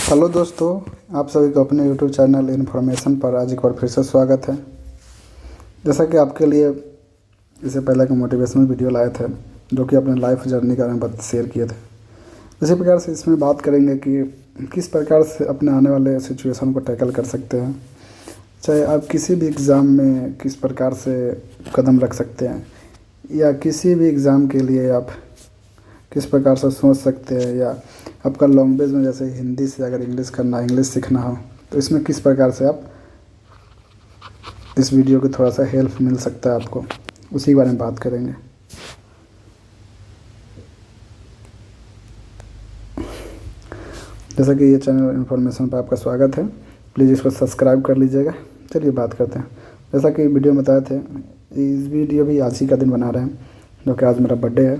Hello दोस्तों, आप सभी को अपने यूट्यूब चैनल इन्फॉर्मेशन पर आज एक बार फिर से स्वागत है। जैसा कि आपके लिए इससे पहले एक मोटिवेशनल वीडियो लाए थे जो कि अपने लाइफ जर्नी के बारे में शेयर किए थे। इसी प्रकार से इसमें बात करेंगे कि किस प्रकार से अपने आने वाले सिचुएशन को टैकल कर सकते हैं, चाहे आप किसी भी एग्ज़ाम में किस प्रकार से कदम रख सकते हैं, या किसी भी एग्ज़ाम के लिए आप किस प्रकार से सोच सकते हैं, या आपका लैंग्वेज में जैसे हिंदी से अगर इंग्लिश करना, इंग्लिश सीखना हो तो इसमें किस प्रकार से आप इस वीडियो की थोड़ा सा हेल्प मिल सकता है आपको, उसी के बारे में बात करेंगे। जैसा कि ये चैनल इन्फॉर्मेशन पर आपका स्वागत है, प्लीज़ इसको सब्सक्राइब कर लीजिएगा। चलिए बात करते हैं। जैसा कि वीडियो में बताए थे, इस वीडियो भी आज ही का दिन बना रहे हैं जो कि आज मेरा बर्थडे है।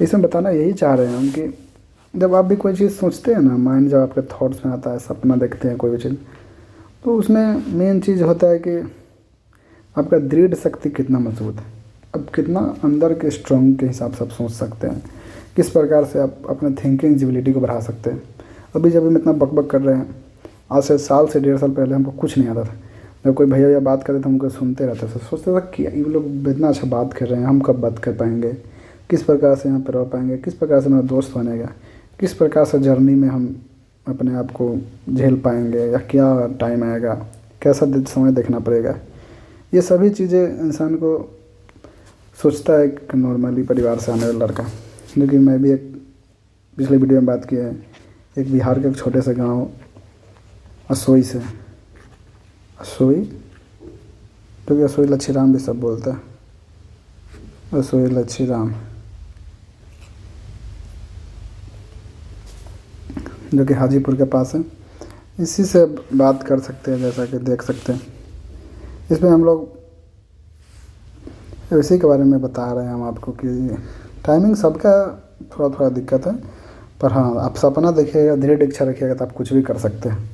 इसमें बताना यही चाह रहे हैं हम कि जब आप भी कोई चीज़ सोचते हैं ना, माइंड जब आपके थॉट्स में आता है, सपना देखते हैं कोई भी चीज़, तो उसमें मेन चीज़ होता है कि आपका दृढ़ शक्ति कितना मजबूत है, अब कितना अंदर के स्ट्रॉन्ग के हिसाब से आप सोच सकते हैं, किस प्रकार से आप अपने थिंकिंग एबिलिटी को बढ़ा सकते हैं। अभी जब हम इतना बकबक कर रहे हैं, आज से साल से 1.5 साल पहले हमको कुछ नहीं आता था। जब कोई भैया या बात करते थे हमको सुनते रहते थे, सोचते थे कि ये लोग इतना अच्छा बात कर रहे हैं, हम कब बात कर पाएंगे, किस प्रकार से यहाँ पर रह पाएंगे, किस प्रकार से मेरा दोस्त बनेगा, किस प्रकार से जर्नी में हम अपने आप को झेल पाएंगे, या क्या टाइम आएगा, कैसा समय देखना पड़ेगा। ये सभी चीज़ें इंसान को सोचता है एक नॉर्मली परिवार से आने वाला लड़का। क्योंकि मैं भी एक पिछले वीडियो में बात की है, एक बिहार के एक छोटे से गांव असोई से, असोई क्योंकि असोई लच्छीराम भी सब बोलता है, असोई लच्छीराम, जो कि हाजीपुर के पास है। इसी से बात कर सकते हैं, जैसा कि देख सकते हैं इसमें हम लोग इसी के बारे में बता रहे हैं हम आपको कि टाइमिंग सबका थोड़ा थोड़ा दिक्कत है, पर हाँ, आप सपना देखिएगा, दृढ़ इच्छा रखिएगा तो आप कुछ भी कर सकते हैं,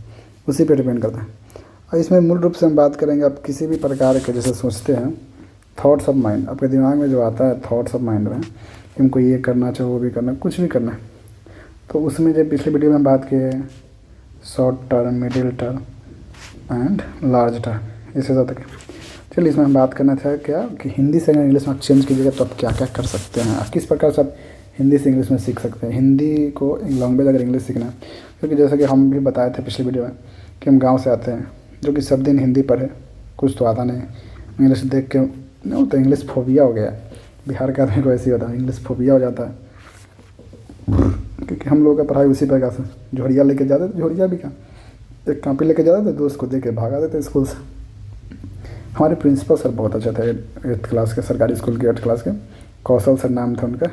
उसी पे डिपेंड करता है। और इसमें मूल रूप से हम बात करेंगे, आप किसी भी प्रकार के जैसे सोचते हैं, थॉट्स ऑफ माइंड, आपके दिमाग में जो आता है थॉट्स ऑफ माइंड में, हमको ये करना चाहिए, वो भी करना, कुछ भी करना है, तो उसमें जो पिछले वीडियो में बात की है short term, middle term and large term, इससे ज़्यादा। चलिए इसमें हम बात करना था क्या कि हिंदी से अगर इंग्लिश में आप चेंज कीजिएगा तो आप क्या क्या कर सकते हैं, किस प्रकार से आप हिंदी से इंग्लिश में सीख सकते हैं। हिंदी को लैंग्वेज अगर इंग्लिश सीखना है, क्योंकि जैसा कि हम भी बताए थे पिछले वीडियो में कि हम गाँव से आते हैं, जो कि सब दिन हिंदी पढ़े, कुछ तो आता नहीं, इंग्लिश देख के नहीं तो इंग्लिश फोबिया हो गया। बिहार के आदमी को ऐसे ही होता है, इंग्लिश फोबिया हो जाता है, क्योंकि हम लोगों का पढ़ाई उसी प्रकार से, झोरिया लेके जाते थे, झोरिया भी क्या, एक कॉपी लेके जाते थे, दोस्त को दे के भागा देते स्कूल से। हमारे प्रिंसिपल सर बहुत अच्छे थे, 8th क्लास के, सरकारी स्कूल के 8th क्लास के, कौशल सर नाम था उनका,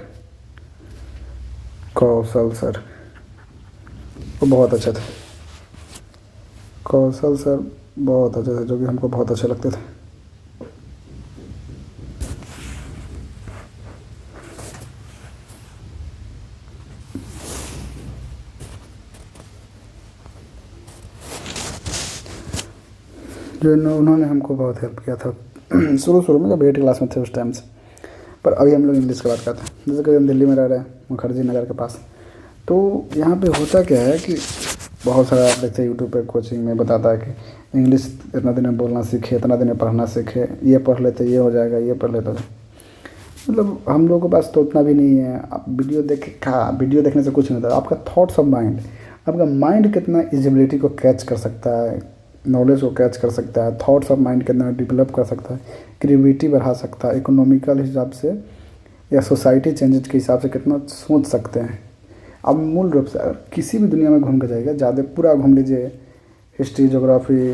कौशल सर, वो बहुत अच्छे थे, कौशल सर बहुत अच्छे थे, जो कि हमको बहुत अच्छे लगते थे। जो उन्होंने हमको बहुत हेल्प किया था शुरू में, जब 8th क्लास में थे उस टाइम से। पर अभी हम लोग इंग्लिश की बात करते हैं। जैसे कि हम दिल्ली में रह रहे हैं, मुखर्जी नगर के पास, तो यहाँ पे होता क्या है कि बहुत सारा आप देखते हैं यूट्यूब पे कोचिंग में बताता है कि इंग्लिश इतना दिन में बोलना सीखे, इतना दिन में पढ़ना सीखे, ये पढ़ लेते ये हो जाएगा, ये पढ़ लेते। मतलब हम लोगों के पास तो उतना भी नहीं है। आप वीडियो देखने से कुछ नहीं होता, आपका थॉट्स ऑफ माइंड, आपका माइंड कितना इजिबिलिटी को कैच कर सकता है, नॉलेज को कैच कर सकता है, थॉट्स ऑफ माइंड कितना डेवलप कर सकता है, क्रिएटिविटी बढ़ा सकता है, इकोनॉमिकल हिसाब से या सोसाइटी चेंजेस के हिसाब से कितना सोच सकते हैं। अब मूल रूप से किसी भी दुनिया में घूम के जाइएगा, ज़्यादा पूरा घूम लीजिए, history, geography,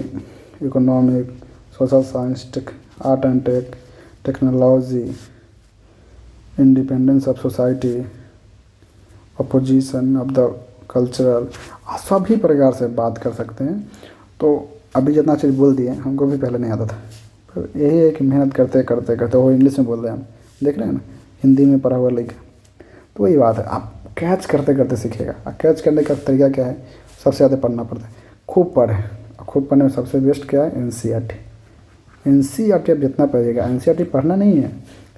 economic, social science, art and technology, independence of society, opposition of the cultural, सभी प्रकार से बात कर सकते हैं। तो अभी जितना चीज़ बोल दिए, हमको भी पहले नहीं आता था, पर यही है कि मेहनत करते करते करते वो इंग्लिश में बोल रहे हैं, हम देख रहे हैं ना, हिंदी में पढ़ा हुआ लिखा, तो वही बात है, आप कैच करते करते सीखिएगा। और कैच करने का तरीका क्या है, सबसे ज़्यादा पढ़ना पड़ता है, खूब पढ़ें। खूब पढ़ने में सबसे बेस्ट क्या है, एनसीईआरटी आप जितना पढ़िएगा, एनसीईआरटी पढ़ना नहीं है,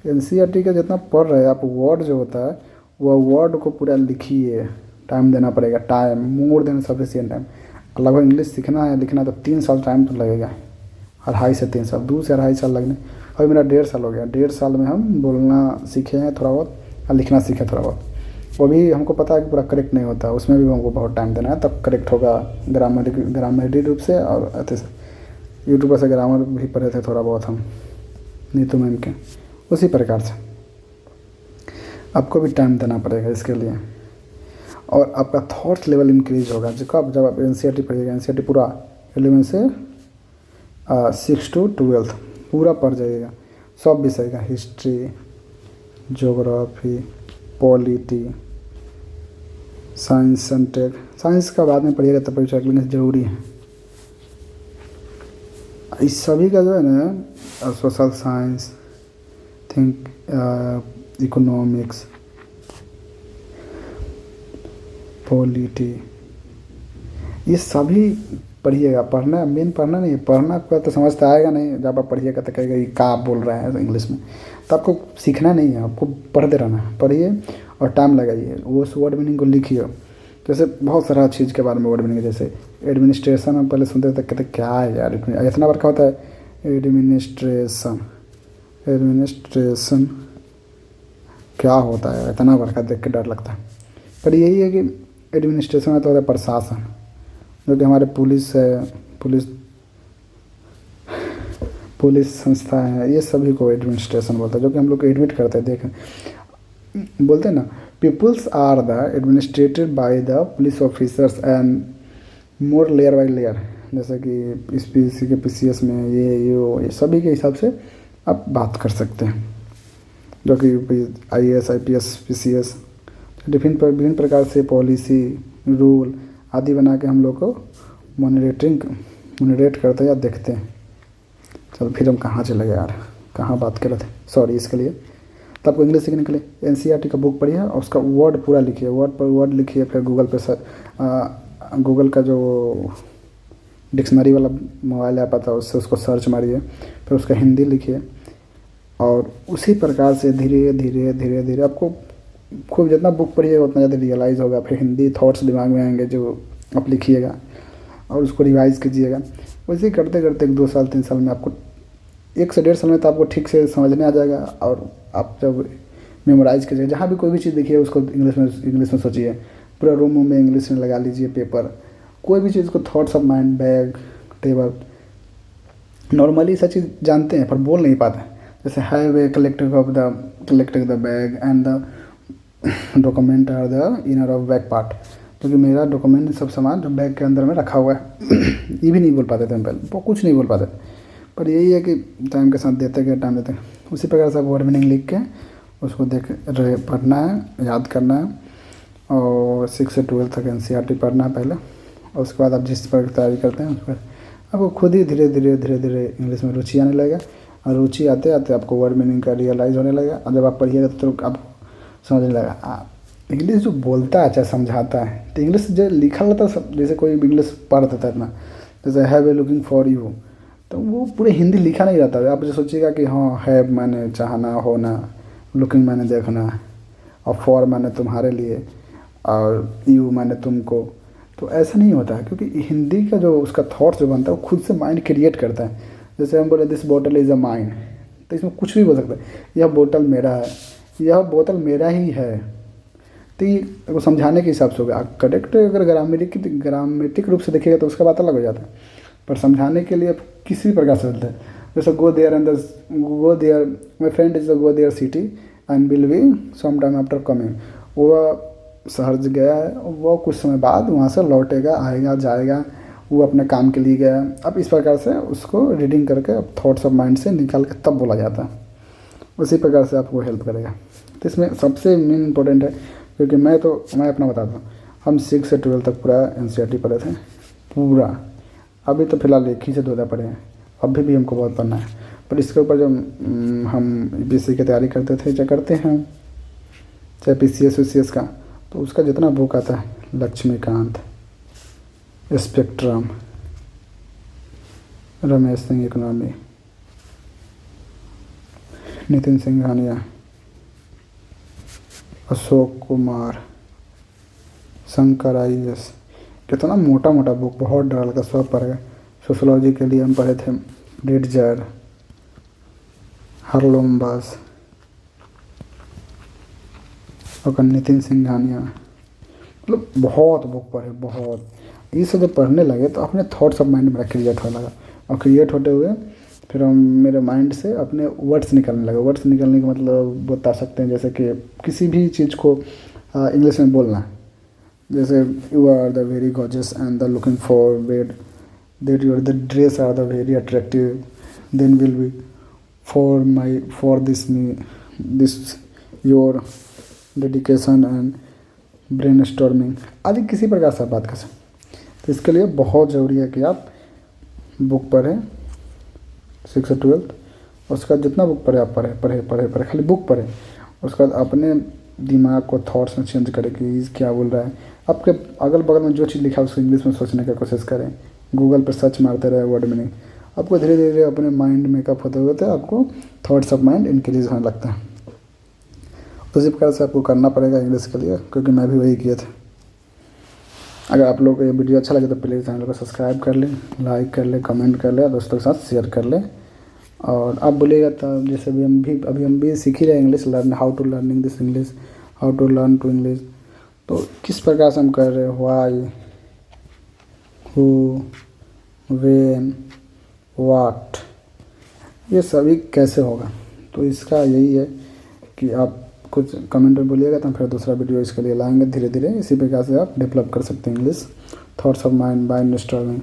एनसीईआरटी का जितना पढ़ रहे हैं आप, वर्ड जो होता है वो वर्ड को पूरा लिखिए, टाइम देना पड़ेगा, time more than sufficient time. लगभग इंग्लिश सीखना है लिखना तो 3 साल टाइम तो लगेगा, 2.5 से 3 साल, 2 से 2.5 साल लगने। अभी मेरा 1.5 साल हो गया, 1.5 साल में हम बोलना सीखे हैं थोड़ा बहुत और लिखना सीखे थोड़ा बहुत। वो भी हमको पता है कि पूरा करेक्ट नहीं होता, उसमें भी हमको बहुत टाइम देना है तब करेक्ट होगा ग्रामरी रूप से। और अच्छे से यूट्यूब पर से ग्रामर भी पढ़े थे थोड़ा बहुत हम नीतू मैम के, उसी प्रकार से आपको भी टाइम देना पड़ेगा इसके लिए। और आपका थॉट लेवल इंक्रीज होगा जब आप एन पढ़िएगा। एन पूरा 11 से 6 to 12 पूरा पढ़ जाइएगा, सब विषय का, history, geography, polity, science and tech. Science का बाद में पढ़िएगा तब परीक्षा के लिए ज़रूरी है। इस सभी का जो है ना, सोशल साइंस, इकोनॉमिक्स, पॉलिटी, ये सभी पढ़िएगा। पढ़ना मेन पढ़ना नहीं है, पढ़ना का तो समझ तो आएगा नहीं, जब आप पढ़िएगा तो कहेगा ये क्या आप बोल रहे हैं इंग्लिश में। तो आपको सीखना नहीं है, आपको पढ़ते रहना है। पढ़िए और टाइम लगाइए, वो उस वर्ड मीनिंग को लिखिए। जैसे बहुत सारा चीज़ के बारे में वर्ड मीनिंग, जैसे एडमिनिस्ट्रेशन हम पहले सुनते थे, कहते क्या है यार इतना बार का होता है एडमिनिस्ट्रेशन, एडमिनिस्ट्रेशन क्या होता है, इतना बार का देख के डर लगता है। पर यही है कि एडमिनिस्ट्रेशन में तो होता है प्रशासन, जो कि हमारे पुलिस है, पुलिस संस्था है, ये सभी को एडमिनिस्ट्रेशन बोलता है, जो कि हम लोग एडमिट करते हैं। देखें बोलते हैं ना, peoples are the administrated by the police officers and more layer by layer. जैसे कि इस पीसी के पीसीएस में ये सभी के हिसाब से आप बात कर सकते हैं, जो कि आईएएस, आईपीएस, पीसीएस विभिन्न प्रकार से पॉलिसी, रूल आदि बना के हम लोग को मोनिरेट करते हैं या देखते हैं। चलो फिर हम कहाँ चले गए यार, कहाँ बात कर रहे थे, सॉरी इसके लिए। तो आपको इंग्लिश सीखने के लिए एनसीईआरटी का बुक पढ़िए और उसका वर्ड पूरा लिखिए, वर्ड पर वर्ड लिखिए। फिर गूगल का जो डिक्शनरी वाला मोबाइल ऐप आता है उससे उसको सर्च मारिए, फिर उसका हिंदी लिखिए। और उसी प्रकार से धीरे धीरे आपको खूब जितना बुक पढ़िएगा उतना ज़्यादा रियलाइज़ होगा। फिर हिंदी थॉट्स दिमाग में आएंगे जो आप लिखिएगा और उसको रिवाइज़ कीजिएगा। वैसे करते करते 1-2 साल 3 साल में आपको 1 से 1.5 साल में तो आपको ठीक से समझने आ जाएगा। और आप जब मेमोराइज़ कीजिएगा, जहाँ भी कोई भी चीज़ देखिए उसको इंग्लिश में सोचिए, पूरा रूम में इंग्लिश में लगा लीजिए पेपर, कोई भी चीज़ को thoughts of mind, bag, table. Normally सब चीज़ जानते हैं पर बोल नहीं पाते। जैसे have a collected the bag and the document are the inner of bag part, क्योंकि मेरा डॉक्यूमेंट सब सामान जो बैग के अंदर में रखा हुआ है। ये भी नहीं बोल पाते थे हम पहले, वो कुछ नहीं बोल पाते थे। पर यही है कि टाइम के साथ देते गए, टाइम देते गए। उसी प्रकार से वर्ड मीनिंग लिख के उसको पढ़ना है, याद करना है। और 6 से 12 तक एनसीईआरटी पढ़ना है पहले, और उसके बाद आप जिस पर तैयारी करते हैं उस पर आपको खुद ही धीरे धीरे इंग्लिश में रुचि आने लगेगा। और रुचि आते आते आपको वर्ड मीनिंग का रियलाइज़ होने लगेगा। और जब आप पढ़िएगा तो आपको समझने लगेगा। इंग्लिश जो बोलता है, चाहे समझाता है, तो इंग्लिश जो लिखा रहता है, जैसे कोई इंग्लिश पढ़ देता है इतना, जैसे have A looking for you, तो वो पूरे हिंदी लिखा नहीं रहता है। आप जो सोचिएगा कि हाँ हैव माने चाहना, होना, लुकिंग माने देखना, और फॉर माने तुम्हारे लिए, और यू माने तुमको। तो ऐसा नहीं होता है, क्योंकि हिंदी का जो उसका थॉट जो बनता है वो खुद से माइंड क्रिएट करता है। जैसे हम बोले दिस बोतल इज़ अ माइन, तो इसमें कुछ भी बोल सकते हैं, यह बोतल मेरा है, यह बोतल मेरा ही है। तो ये समझाने के हिसाब से होगा करेक्ट। अगर ग्रामेटिक रूप से देखिएगा तो उसका बात अलग हो जाता है, पर समझाने के लिए किसी प्रकार से चलते हैं। जैसे go there my friend is go there city and will be some time after coming. वो शहर गया है, वो कुछ समय बाद वहाँ से लौटेगा, आएगा, जाएगा, वो अपने काम के लिए गया। अब इस प्रकार से उसको रीडिंग करके अब थॉट्स ऑफ माइंड से निकाल के तब बोला जाता है। उसी प्रकार से आपको हेल्प करेगा। तो इसमें सबसे मेन इंपॉर्टेंट है, क्योंकि मैं अपना बताता हूँ, हम 6 से 12 तक पूरा एनसीईआरटी पढ़े थे पूरा। अभी तो फिलहाल 1 ही से 2 पढ़े हैं, अभी भी हमको बहुत पढ़ना है। पर इसके ऊपर जब हम बीसी की तैयारी करते थे, क्या करते हैं, चाहे पीसीएस वीसीएस का, तो उसका जितना बुक आता है, Laxmikanth, Spectrum, Ramesh Singh economy, Nitin Singhania, Ashok Kumar, Shankar IAS। कितना मोटा मोटा बुक, बहुत डाल का सब पढ़ गए। सोशोलॉजी के लिए हम पढ़े थे रिडजर, हरलोम्बास और नितिन सिंघानिया। मतलब बहुत बुक पढ़े, बहुत। ये सब जब पढ़ने लगे तो अपने थॉट्स ऑफ माइंड मेरा क्रिएट होने लगा, और क्रिएट होते हुए फिर हम मेरे माइंड से अपने वर्ड्स निकलने लगे। वर्ड्स निकलने का मतलब बता सकते हैं जैसे कि किसी भी चीज़ को इंग्लिश में बोलना है। जैसे you are the very gorgeous and the looking for wed that your the dress are the very attractive then will be for this your dedication and brainstorming आदि किसी प्रकार से आप बात कर सकते। तो इसके लिए बहुत ज़रूरी है कि आप बुक पढ़ें 6 से 12। उसका जितना बुक पढ़े आप पढ़े खाली बुक पढ़े। उसके बाद अपने दिमाग को थॉट्स में चेंज करें कि क्या बोल रहा है। आपके अगल बगल में जो चीज़ लिखा है उसको इंग्लिश में सोचने की कोशिश करें। गूगल पर सर्च मारते रहे वर्ड मीनिंग। आपको धीरे धीरे अपने माइंड मेकअप होते होते आपको थॉट्स ऑफ माइंड इंक्रीज होने लगता है। उसी प्रकार से आपको करना पड़ेगा इंग्लिश के लिए, क्योंकि मैं भी वही किया था। अगर आप लोग को ये वीडियो अच्छा लगे तो प्लीज़ चैनल को सब्सक्राइब कर लें, लाइक कर लें, कमेंट कर लें, दोस्तों के साथ शेयर कर लें। और आप बोलिएगा तो जैसे अभी हम भी सीख ही रहे English, how to learning this English, how to learn to English. तो किस प्रकार से हम कर रहे हैं, व्हाई, हु, व्हेन, व्हाट, ये सभी कैसे होगा। तो इसका यही है कि आप कुछ कमेंट में बोलिएगा तो हम फिर दूसरा वीडियो इसके लिए लाएंगे धीरे धीरे। इसी प्रकार से आप डेवलप कर सकते हैं English. Thoughts of mind bye storming.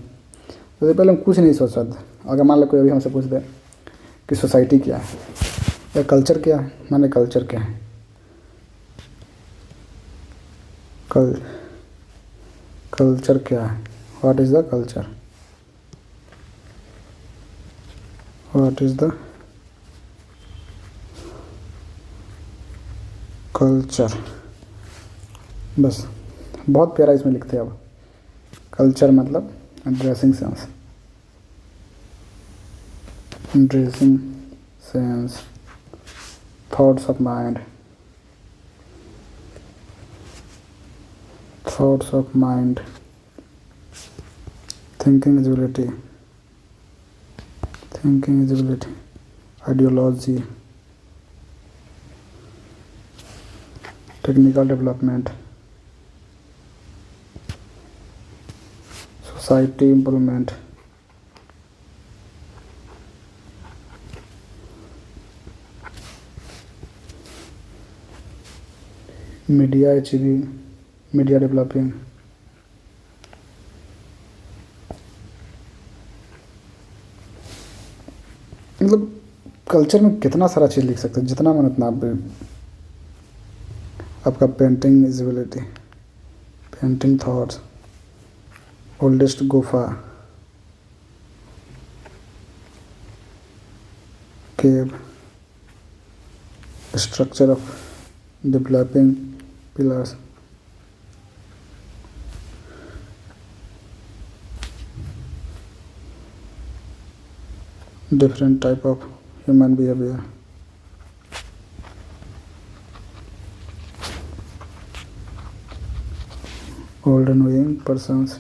तो पहले हम कुछ नहीं सोच सकते। अगर मान लो कोई अभी हमसे पूछ दे कि सोसाइटी क्या है या कल्चर क्या है, माने कल्चर क्या है, कल्चर क्या है, what is the culture, what is the culture. बस बहुत प्यारा इसमें लिखते हैं। अब कल्चर मतलब dressing sense, thoughts of mind, thinking ability, ideology, technical development, society improvement, media achieving, media developing, मतलब कल्चर में कितना सारा चीज़ लिख सकते हैं, जितना मन उतना आपका पेंटिंग इजिबिलिटी, पेंटिंग थॉट्स, ओल्डेस्ट गुफा, cave, structure of developing pillars, different type of human behavior, old and young persons,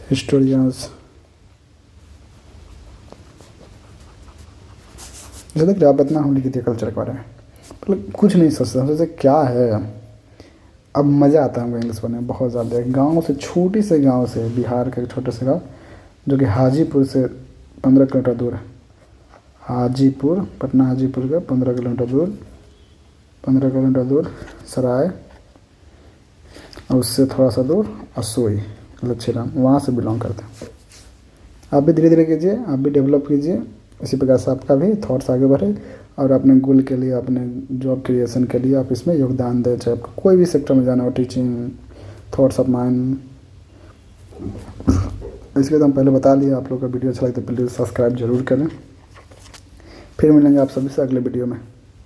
historians। जैसे देखिए आप इतना हम लिखी थी कल्चर के बारे में, मतलब कुछ नहीं सोचते, सोचते क्या है। अब मज़ा आता है हमको इंग्लिश पढ़ने में बहुत ज़्यादा। गांव से, छोटी से गांव से, बिहार के छोटे से गांव जो कि हाजीपुर से 15 किलोमीटर दूर है। हाजीपुर, पटना हाजीपुर का 15 किलोमीटर दूर सराय, और उससे थोड़ा सा दूर असोई, लच्छीराम, वहाँ से बिलोंग करते हैं। आप भी धीरे धीरे कीजिए, आप भी डेवलप कीजिए। इसी प्रकार से आपका भी थॉट्स आगे बढ़े और अपने गोल के लिए, अपने जॉब क्रिएशन के लिए आप इसमें योगदान दें। चाहे आपको कोई भी सेक्टर में जाना हो, टीचिंग, थॉट्स ऑफ माइंड। इसलिए तो हम पहले बता लिए। आप लोग का वीडियो अच्छा लगे तो प्लीज़ सब्सक्राइब जरूर करें। फिर मिलेंगे आप सभी से अगले वीडियो में।